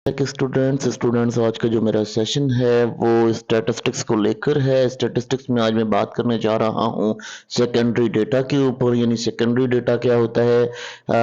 कि स्टूडेंट्स आज का जो मेरा सेशन है वो स्टैटिस्टिक्स को लेकर है। स्टैटिस्टिक्स में आज मैं बात करने जा रहा हूँ सेकेंडरी डेटा के ऊपर। यानी सेकेंडरी डेटा क्या होता है?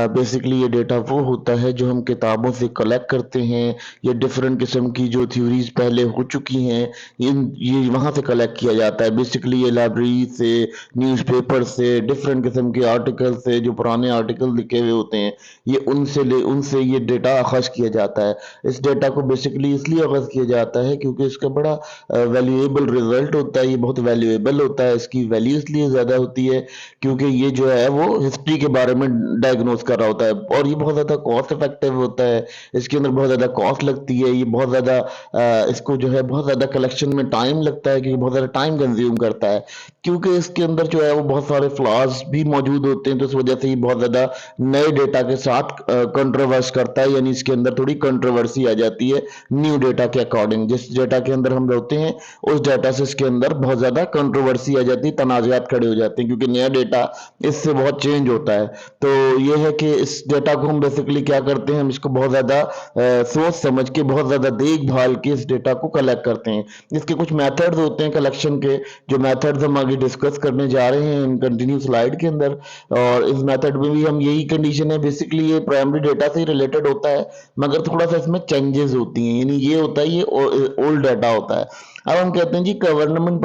बेसिकली ये डेटा वो होता है जो हम किताबों से कलेक्ट करते हैं या डिफरेंट किस्म की जो थ्योरीज पहले हो चुकी हैं ये वहाँ से कलेक्ट किया जाता है। बेसिकली ये लाइब्रेरी से, न्यूज़पेपर से, डिफरेंट किस्म के आर्टिकल से, जो पुराने आर्टिकल लिखे हुए होते हैं ये उनसे ये डेटा अखज़ किया जाता है। इस डेटा को बेसिकली इसलिए अखज़ किया जाता है क्योंकि इसका बड़ा वैल्यूएबल रिजल्ट होता है। ये बहुत वैल्यूएबल होता है, इसकी वैल्यू इसलिए ज़्यादा होती है क्योंकि ये जो है वो हिस्ट्री के बारे में डायग्नोज कर रहा होता है और ये बहुत ज़्यादा कॉस्ट इफेक्टिव होता है। इसके अंदर बहुत ज़्यादा कॉस्ट लगती है, ये बहुत ज़्यादा इसको जो है बहुत ज़्यादा कलेक्शन में टाइम लगता है क्योंकि बहुत ज़्यादा टाइम कंज्यूम करता है। क्योंकि इसके अंदर जो है वो बहुत सारे फ्लॉज भी मौजूद होते हैं, तो इस वजह से ये बहुत ज़्यादा नए डेटा के साथ कंट्रोवर्स करता है। यानी इसके अंदर थोड़ी कंट्रोवर्सी आ जाती है न्यू डेटा के अकॉर्डिंग। जिस डेटा के अंदर हम रहते हैं उस डेटा से इसके अंदर बहुत ज़्यादा कंट्रोवर्सी आ जाती है, तनाज़ात खड़े हो जाते हैं क्योंकि नया डेटा इससे बहुत चेंज होता है। तो ये है कि इस डेटा को हम बेसिकली क्या करते हैं, हम इसको बहुत ज़्यादा सोच समझ के, बहुत ज़्यादा देखभाल के इस डेटा को कलेक्ट करते हैं। इसके कुछ मेथड्स होते हैं कलेक्शन के, जो मेथड्स हम आगे डिस्कस करने जा रहे हैं इन कंटिन्यू स्लाइड के अंदर। और इस मेथड में भी हम यही कंडीशन है, बेसिकली ये प्राइमरी डेटा से ही रिलेटेड होता है मगर थोड़ा सा इसमें चेंजेस होती हैं। यानी ये होता है, ये ओल्ड डाटा होता है। अब हम कहते हैं जी गवर्नमेंट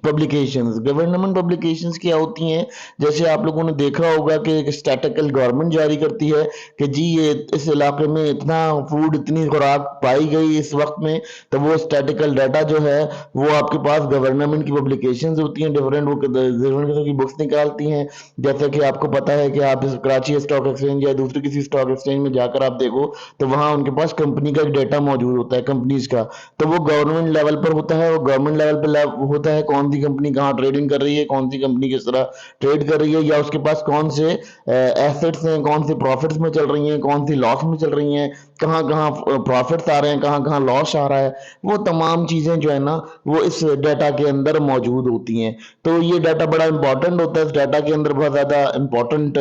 पब्लिकेशंस। गवर्नमेंट पब्लिकेशंस क्या होती हैं? जैसे आप लोगों ने देखा होगा कि एक स्टैटिकल गवर्नमेंट जारी करती है कि जी ये इस इलाके में इतना फूड, इतनी खुराक पाई गई इस वक्त में, तो वो स्टैटिकल डाटा जो है वो आपके पास गवर्नमेंट की पब्लिकेशंस होती हैं। डिफरेंट वो डिफरेंट किस्म की बुक्स निकालती हैं। जैसे कि आपको पता है कि आप कराची स्टॉक एक्सचेंज या दूसरी किसी स्टॉक एक्सचेंज में जाकर आप देखो तो वहां उनके पास कंपनी का एक डेटा मौजूद होता है, कंपनीज का। तो वो गवर्नमेंट लेवल पर होता है, वो गवर्नमेंट लेवल पर होता है कौन सी कंपनी कहाँ ट्रेडिंग कर रही है, कौन सी कंपनी किस तरह ट्रेड कर रही है, या उसके पास कौन से एसेट्स हैं, कौन से प्रॉफिट्स में चल रही हैं, कौन सी लॉस में चल रही हैं, कहाँ कहाँ प्रॉफिट्स आ रहे हैं, कहाँ कहाँ लॉस आ रहा है। वो तमाम चीज़ें जो है ना वो इस डाटा के अंदर मौजूद होती हैं। तो ये डाटा बड़ा इंपॉर्टेंट होता है। इस डाटा के अंदर बहुत ज़्यादा इंपॉर्टेंट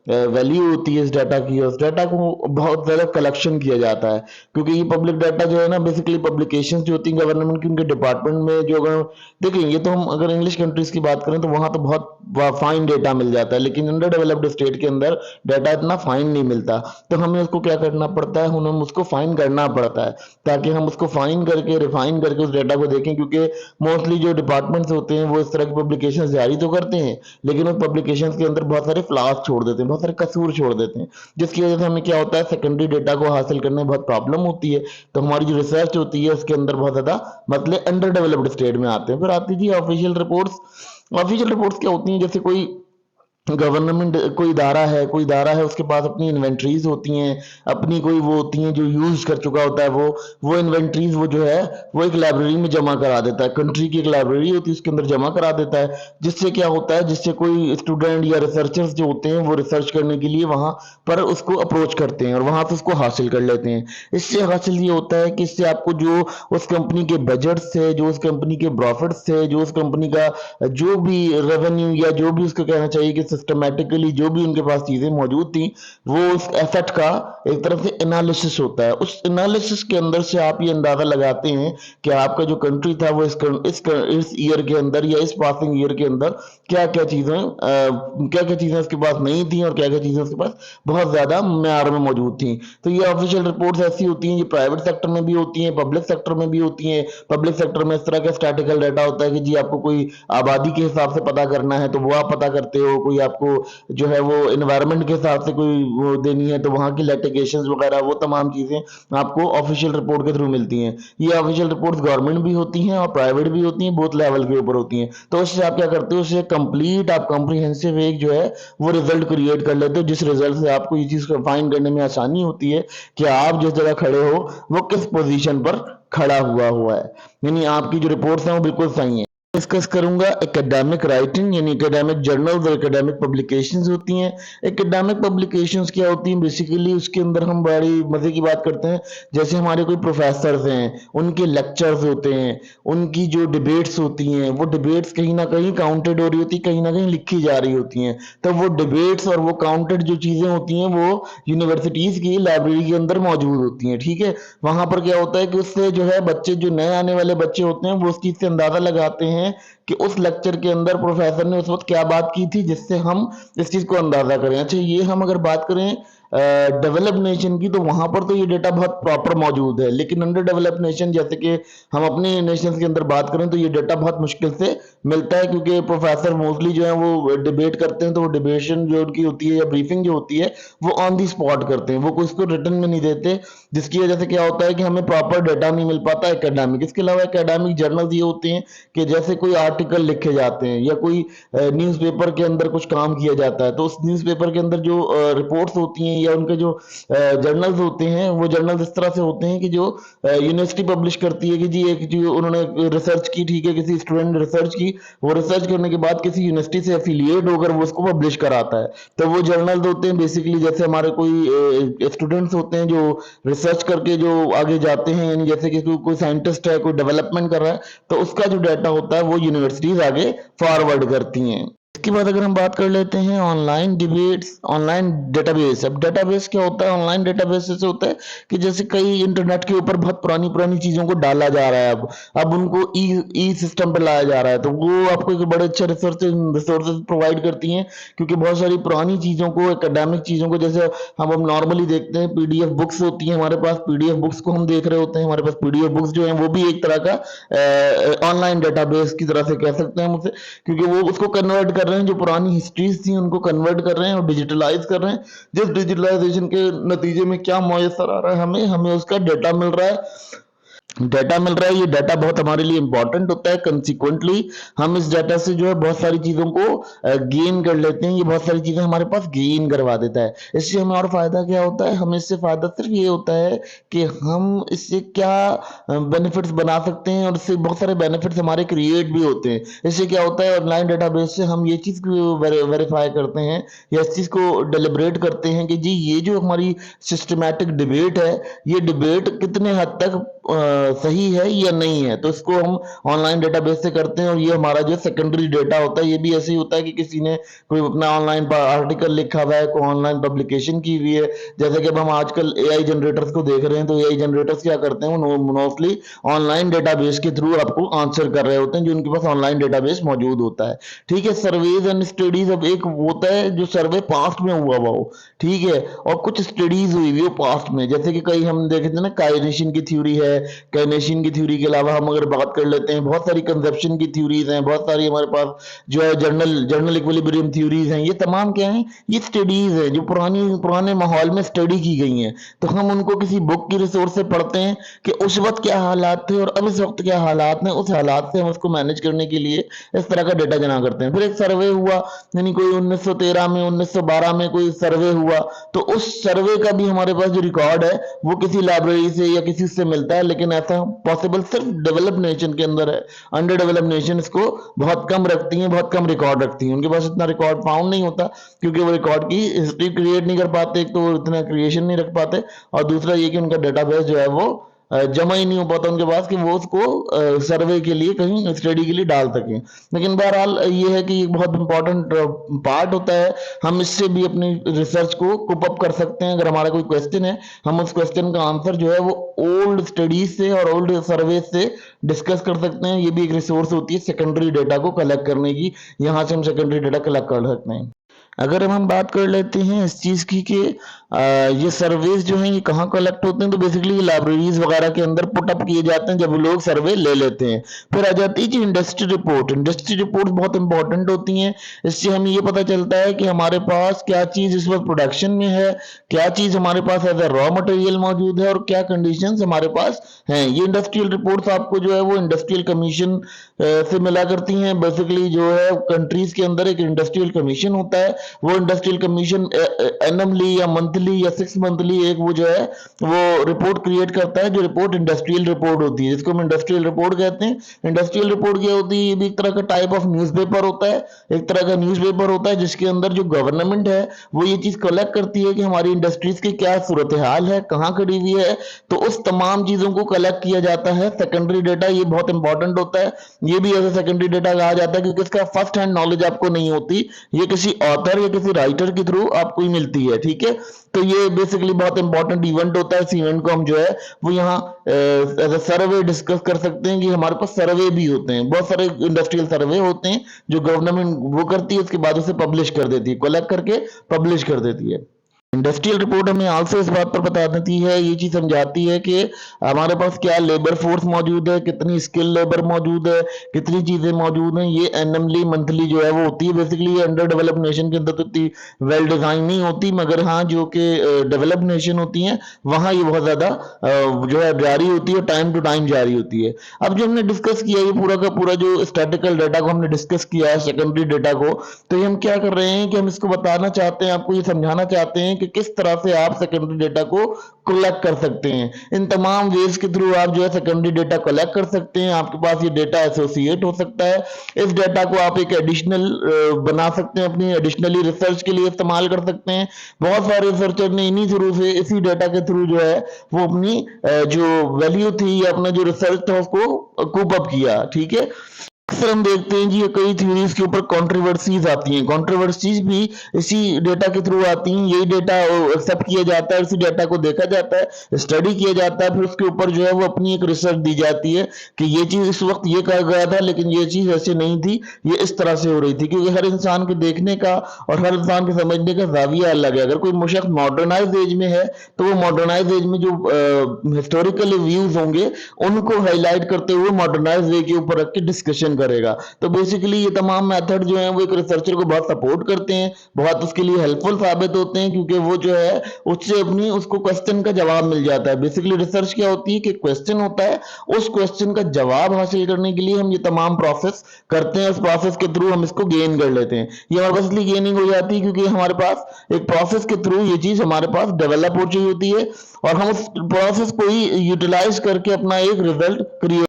वैल्यू होती है इस डाटा की, और इस डाटा को बहुत ज़्यादा कलेक्शन किया जाता है क्योंकि ये पब्लिक डाटा जो है ना, बेसिकली पब्लिकेशंस जो होती हैं गवर्नमेंट की, उनके डिपार्टमेंट में जो, अगर देखेंगे तो हम अगर इंग्लिश कंट्रीज की बात करें तो वहाँ तो बहुत फाइन डेटा मिल जाता है, लेकिन अंडर डेवलप्ड स्टेट के अंदर डाटा इतना फाइन नहीं मिलता। तो हमें उसको क्या करना पड़ता है, हमें उसको फाइन करना पड़ता है ताकि हम उसको फाइन करके, रिफाइन करके उस डाटा को देखें। क्योंकि मोस्टली जो डिपार्टमेंट्स होते हैं वो इस तरह की पब्लिकेशंस जारी तो करते हैं लेकिन उन पब्लिकेशंस के अंदर बहुत सारे फ्लॉज छोड़ देते हैं, बहुत सारे कसूर छोड़ देते हैं, जिसकी वजह से हमें क्या होता है, सेकेंडरी डेटा को हासिल करने में बहुत प्रॉब्लम होती है। तो हमारी जो रिसर्च होती है उसके अंदर बहुत ज्यादा मतलब अंडर डेवलप्ड स्टेट में आते हैं। फिर आती थी ऑफिशियल रिपोर्ट्स। ऑफिशियल रिपोर्ट्स क्या होती हैं? जैसे कोई गवर्नमेंट, कोई इदारा है, उसके पास अपनी इन्वेंट्रीज होती हैं, अपनी कोई वो होती हैं जो यूज कर चुका होता है, वो इन्वेंट्रीज वो जो है वो एक लाइब्रेरी में जमा करा देता है। कंट्री की एक लाइब्रेरी होती है उसके अंदर जमा करा देता है, जिससे क्या होता है, जिससे कोई स्टूडेंट या रिसर्चर्स जो होते हैं वो रिसर्च करने के लिए वहां पर उसको अप्रोच करते हैं और वहां से उसको हासिल कर लेते हैं। इससे हासिल ये होता है कि इससे आपको जो उस कंपनी के बजट से, जो उस कंपनी के प्रॉफिट से, जो उस कंपनी का जो भी रेवेन्यू या जो भी उसको कहना चाहिए कि सिस्टमेटिकली जो भी उनके पास चीजें मौजूद थी, वो उस एसेट का एक तरफ से एनालिसिस होता है। उस एनालिसिस के अंदर से आप ये अंदाजा लगाते हैं कि आपका जो कंट्री था वो इस ईयर के अंदर या इस पासिंग ईयर के अंदर क्या क्या चीजें उसके पास नहीं थी और क्या क्या चीजें उसके पास बहुत ज्यादा म्यार में मौजूद थी। तो ये ऑफिशियल रिपोर्ट्स ऐसी होती हैं, ये प्राइवेट सेक्टर में भी होती हैं, पब्लिक सेक्टर में भी होती हैं। पब्लिक सेक्टर में इस तरह का स्टैटिकल डाटा होता है कि जी आपको कोई आबादी के हिसाब से पता करना है तो वो आप पता करते हो, कोई आपको जो है वो एनवायरनमेंट के हिसाब से कोई वो देनी है तो वहाँ की लिटिगेशंस वगैरह, वो तमाम चीजें आपको ऑफिशियल रिपोर्ट के थ्रू मिलती हैं। ये ऑफिशियल रिपोर्ट्स गवर्नमेंट भी होती हैं और प्राइवेट भी होती हैं, बोथ लेवल के ऊपर होती हैं। तो उससे आप क्या करते हो, उससे कंप्लीट आप कॉम्प्रिहेंसिव एक जो है वो रिजल्ट क्रिएट कर लेते हो, जिस रिजल्ट से आपको ये चीज फाइंड करने में आसानी होती है कि आप जिस जगह खड़े हो वो किस पोजीशन पर खड़ा हुआ है। यानी आपकी जो रिपोर्ट्स हैं वो बिल्कुल सही है। डिस्कस करूंगा एकेडमिक राइटिंग यानी एकेडमिक जर्नल्स और एकेडमिक पब्लिकेशंस होती हैं। एकेडमिक पब्लिकेशंस क्या होती हैं, बेसिकली उसके अंदर हम बड़ी मजे की बात करते हैं। जैसे हमारे कोई प्रोफेसर्स हैं, उनके लेक्चर्स होते हैं, उनकी जो डिबेट्स होती हैं, वो डिबेट्स कहीं ना कहीं काउंटेड हो रही होती, कहीं ना कहीं लिखी जा रही होती हैं। तो वो डिबेट्स और वो काउंटेड जो चीजें होती हैं वो यूनिवर्सिटीज की लाइब्रेरी के अंदर मौजूद होती हैं। ठीक है, वहां पर क्या होता है कि उससे जो है बच्चे, जो नए आने वाले बच्चे होते हैं, वो उस चीज से अंदाजा लगाते हैं कि उस लेक्चर के अंदर प्रोफेसर ने उस वक्त क्या बात की थी, जिससे हम इस चीज को अंदाजा करें। अच्छा, ये हम अगर बात करें डेवलप नेशन की, तो वहां पर तो ये डेटा बहुत प्रॉपर मौजूद है, लेकिन अंडर डेवलप नेशन जैसे कि हम अपने नेशन के अंदर बात करें तो ये डेटा बहुत मुश्किल से मिलता है, क्योंकि प्रोफेसर मोस्टली जो है वो डिबेट करते हैं, तो वो डिबेशन जो उनकी होती है या ब्रीफिंग जो होती है वो ऑन दी स्पॉट करते हैं, वो कोई इसको रिटर्न में नहीं देते, जिसकी वजह से क्या होता है कि हमें प्रॉपर डेटा नहीं मिल पाता एकेडमिक। इसके अलावा एकेडमिक जर्नल्स ये होते हैं कि जैसे कोई आर्टिकल लिखे जाते हैं या कोई न्यूज़पेपर के अंदर कुछ काम किया जाता है, तो उस न्यूज़पेपर के अंदर जो रिपोर्ट्स होती हैं या उनके जो जर्नल्स होते हैं, वो जर्नल्स इस तरह से होते हैं कि जो यूनिवर्सिटी पब्लिश करती है कि जी एक जो उन्होंने रिसर्च की, ठीक है, किसी स्टूडेंट ने रिसर्च की, वो रिसर्च करने के बाद किसी यूनिवर्सिटी से एफिलिएट होकर वो उसको पब्लिश कराता है। तो वो जर्नल्स होते हैं बेसिकली, जैसे हमारे कोई स्टूडेंट्स होते हैं जो रिसर्च करके जो आगे जाते हैं, यानी जैसे कि कोई साइंटिस्ट है, कोई डेवलपमेंट कर रहा है, तो उसका जो डाटा होता है वो यूनिवर्सिटीज आगे फॉरवर्ड करती हैं। इसके बाद अगर हम बात कर लेते हैं ऑनलाइन डिबेट्स, ऑनलाइन डेटाबेस। अब डेटाबेस क्या होता है? ऑनलाइन डेटाबेस से होता है कि जैसे कई इंटरनेट के ऊपर बहुत पुरानी पुरानी चीजों को डाला जा रहा है, अब उनको ई ई सिस्टम पे लाया जा रहा है, तो वो आपको एक बड़े अच्छे रिसोर्सेज प्रोवाइड करती हैं, क्योंकि बहुत सारी पुरानी चीजों को, एकेडमिक चीजों को, जैसे हम अब नॉर्मली देखते हैं पीडीएफ बुक्स होती हैं हमारे पास, पीडीएफ बुक्स को हम देख रहे होते हैं, हमारे पास पीडीएफ बुक्स जो हैं वो भी एक तरह का ऑनलाइन डेटाबेस की तरह से कह सकते हैं हम उसे, क्योंकि वो उसको कन्वर्ट कर रहे हैं, जो पुरानी हिस्ट्रीज थी उनको कन्वर्ट कर रहे हैं और डिजिटलाइज कर रहे हैं। जिस डिजिटलाइजेशन के नतीजे में क्या मयसर आ रहा है, हमें हमें उसका डेटा मिल रहा है, डेटा मिल रहा है। ये डाटा बहुत हमारे लिए इंपॉर्टेंट होता है, कंसिक्वेंटली हम इस डाटा से जो है बहुत सारी चीजों को गेन कर लेते हैं, ये बहुत सारी चीजें हमारे पास गेन करवा देता है। इससे हमें और फायदा क्या होता है? हमें इससे फायदा सिर्फ ये होता है कि हम इससे क्या बेनिफिट्स बना सकते हैं, और इससे बहुत सारे बेनिफिट्स हमारे क्रिएट भी होते हैं। इससे क्या होता है, ऑनलाइन डेटाबेस से हम ये चीज वेरीफाई करते हैं या इस चीज को डिलिब्रेट करते हैं कि जी ये जो हमारी सिस्टमैटिक डिबेट है, ये डिबेट कितने हद तक सही है या नहीं है। तो इसको हम ऑनलाइन डेटाबेस से करते हैं, और ये हमारा जो सेकेंडरी डेटा होता है, ये भी ऐसे ही होता है कि किसी ने कोई अपना ऑनलाइन आर्टिकल लिखा हुआ है, कोई ऑनलाइन पब्लिकेशन की हुई है। जैसे कि अब हम आजकल एआई जनरेटर्स को देख रहे हैं, तो एआई जनरेटर्स क्या करते हैं, वो मोस्टली ऑनलाइन डेटाबेस के थ्रू आपको आंसर कर रहे होते हैं, जो उनके पास ऑनलाइन डेटाबेस मौजूद होता है। ठीक है, सर्वेज एंड स्टडीज, अब एक होता है जो सर्वे पास्ट में हुआ हो, ठीक है, और कुछ स्टडीज हुई हुई हो पास्ट में, जैसे कि कई हम देखे थे ना, काइनेशन की थ्योरी है। काइनेशन की थ्योरी के अलावा हम अगर बात कर लेते हैं, बहुत सारी कंजप्शन की थ्योरीज हैं, बहुत सारी हमारे पास जो है जर्नल इक्विलिब्रियम थ्योरीज हैं। ये तमाम क्या हैं? ये स्टडीज हैं जो पुराने माहौल में स्टडी की गई हैं। तो हम उनको किसी बुक की रिसोर्स से पढ़ते हैं कि उस वक्त क्या हालात थे और अब इस वक्त क्या हालात हैं, उस हालात से हम उसको मैनेज करने के लिए इस तरह का डेटा जमा करते हैं। फिर एक सर्वे हुआ, यानी कोई 1913 में, 1912 में कोई सर्वे हुआ, तो उस सर्वे का भी हमारे पास जो रिकॉर्ड है वो किसी लाइब्रेरी से या किसी से मिलता है, लेकिन ऐसा पॉसिबल सिर्फ डेवलप नेशन के अंदर है। अंडर डेवलप नेशन इसको बहुत कम रखती हैं, बहुत कम रिकॉर्ड रखती हैं, उनके पास इतना रिकॉर्ड फाउंड नहीं होता, क्योंकि वो रिकॉर्ड की हिस्ट्री क्रिएट नहीं कर पाते, एक तो वो इतना क्रिएशन नहीं रख पाते, और दूसरा ये कि उनका डेटाबेस जो है वो जमा ही नहीं हो पाता उनके पास कि वो उसको सर्वे के लिए, कहीं स्टडी के लिए डाल सकें। लेकिन बहरहाल ये है कि ये बहुत इंपॉर्टेंट पार्ट होता है, हम इससे भी अपनी रिसर्च को कुप अप कर सकते हैं। अगर हमारा कोई क्वेश्चन है, हम उस क्वेश्चन का आंसर जो है वो ओल्ड स्टडीज से और ओल्ड सर्वे से डिस्कस कर सकते हैं। ये भी एक रिसोर्स होती है सेकेंडरी डेटा को कलेक्ट करने की, यहाँ से हम सेकेंडरी डेटा कलेक्ट कर सकते हैं। अगर हम बात कर लेते हैं इस चीज की कि ये सर्वेज जो हैं ये कहाँ कलेक्ट होते हैं, तो बेसिकली लाइब्रेरीज वगैरह के अंदर पुट अप किए जाते हैं जब लोग सर्वे ले लेते हैं। फिर आ जाती है जी इंडस्ट्री रिपोर्ट। इंडस्ट्री रिपोर्ट बहुत इंपॉर्टेंट होती हैं, इससे हमें ये पता चलता है कि हमारे पास क्या चीज इस वक्त प्रोडक्शन में है, क्या चीज हमारे पास एज ए रॉ मटेरियल मौजूद है, और क्या कंडीशंस हमारे पास हैं। ये इंडस्ट्रियल रिपोर्ट्स आपको जो है वो इंडस्ट्रियल कमीशन से मिला करती हैं। बेसिकली जो है कंट्रीज के अंदर एक इंडस्ट्रियल कमीशन होता है, वो इंडस्ट्रियल कमीशन एनुअली या मंथली मंथली या 6 मंथली एक वो जो है वो रिपोर्ट क्रिएट करता है, जो रिपोर्ट इंडस्ट्रियल रिपोर्ट होती है, जिसको हम इंडस्ट्रियल रिपोर्ट कहते हैं। इंडस्ट्रियल रिपोर्ट क्या होती है? ये भी एक तरह का टाइप ऑफ न्यूज़पेपर होता है, एक तरह का न्यूज़पेपर होता है जिसके अंदर जो गवर्नमेंट है वो ये चीज कलेक्ट करती है कि हमारी इंडस्ट्रीज की क्या सूरत हाल है, कहाँ खड़ी हुई है, तो उस तमाम चीजों को कलेक्ट किया जाता है। सेकेंडरी डेटा ये बहुत इंपॉर्टेंट होता है, ये भी ऐसे सेकेंडरी डेटा कहा जाता है क्योंकि इसका फर्स्ट हैंड नॉलेज आपको नहीं होती, ये किसी ऑथर या किसी राइटर के थ्रू आपको ही मिलती है, ठीक है। तो ये बेसिकली बहुत इंपॉर्टेंट इवेंट होता है। इस इवेंट को हम जो है वो यहाँ एज अ सर्वे डिस्कस कर सकते हैं कि हमारे पास सर्वे भी होते हैं, बहुत सारे इंडस्ट्रियल सर्वे होते हैं जो गवर्नमेंट वो करती है, उसके बाद उसे पब्लिश कर देती है, कलेक्ट करके पब्लिश कर देती है। इंडस्ट्रियल रिपोर्ट हमें आल्सो इस बात पर बता देती है, ये चीज समझाती है कि हमारे पास क्या लेबर फोर्स मौजूद है, कितनी स्किल लेबर मौजूद है, कितनी चीजें मौजूद हैं। ये एनुअली मंथली जो है वो होती है। बेसिकली ये अंडर डेवलप्ड नेशन के अंदर तो इतनी वेल डिजाइन नहीं होती, मगर हाँ जो कि डेवलप्ड नेशन होती हैं वहाँ ये बहुत ज्यादा जो है जारी होती है, टाइम टू टाइम जारी होती है। अब जो हमने डिस्कस किया ये पूरा का पूरा जो स्टैटिकल डाटा को हमने डिस्कस किया है, सेकेंडरी डेटा को, तो ये हम क्या कर रहे हैं कि हम इसको बताना चाहते हैं, आपको ये समझाना चाहते हैं कि किस तरह से आप सेकेंडरी डेटा को कलेक्ट कर सकते हैं। इन तमाम वेज के थ्रू आप जो है सेकेंडरी डेटा कलेक्ट कर सकते हैं। आपके पास ये डेटा एसोसिएट हो सकता है, इस डेटा को आप एक एडिशनल बना सकते हैं, अपनी एडिशनली रिसर्च के लिए इस्तेमाल कर सकते हैं। बहुत सारे रिसर्चर ने इन्हीं थ्रू से, इसी डेटा के थ्रू जो है वो अपनी जो वैल्यू थी या अपना जो रिसर्च था उसको कूप अप किया, ठीक है। अक्सर हम देखते हैं कि ये कई थ्योरीज के ऊपर कंट्रोवर्सीज आती हैं, कंट्रोवर्सीज भी इसी डेटा के थ्रू आती हैं। यही डेटा एक्सेप्ट किया जाता है, इसी डेटा को देखा जाता है, स्टडी किया जाता है, फिर उसके ऊपर जो है वो अपनी एक रिसर्च दी जाती है कि ये चीज इस वक्त ये कहा गया था लेकिन ये चीज ऐसे नहीं थी, ये इस तरह से हो रही थी। क्योंकि हर इंसान के देखने का और हर इंसान के समझने का जाविया अलग है। अगर कोई शख्स मॉडर्नाइज एज में है तो वो मॉडर्नाइज एज में जो हिस्टोरिकल व्यूज होंगे उनको हाईलाइट करते हुए मॉडर्नाइज वे के ऊपर रख के डिस्कशन करेगा। तो बेसिकली ये तमाम मेथड जो है वो एक रिसर्चर को बहुत सपोर्ट करते हैं, बहुत उसके लिए हेल्पफुल साबित होते हैं, क्योंकि वो जो है उससे अपनी उसको क्वेश्चन का जवाब मिल जाता है। बेसिकली रिसर्च क्या होती है कि क्वेश्चन होता है, उस क्वेश्चन का जवाब हासिल करने के लिए हम ये तमाम प्रोसेस करते हैं, उस प्रोसेस के थ्रू हम इसको गेन कर लेते हैं। ये हमारे पास इसलिए गेनिंग हो जाती है क्योंकि हमारे पास एक प्रोसेस के थ्रू ये चीज हमारे पास डेवलप हो चुकी होती है और हम उस प्रोसेस को ही यूटिलाइज करके अपना एक रिजल्ट क्रिएट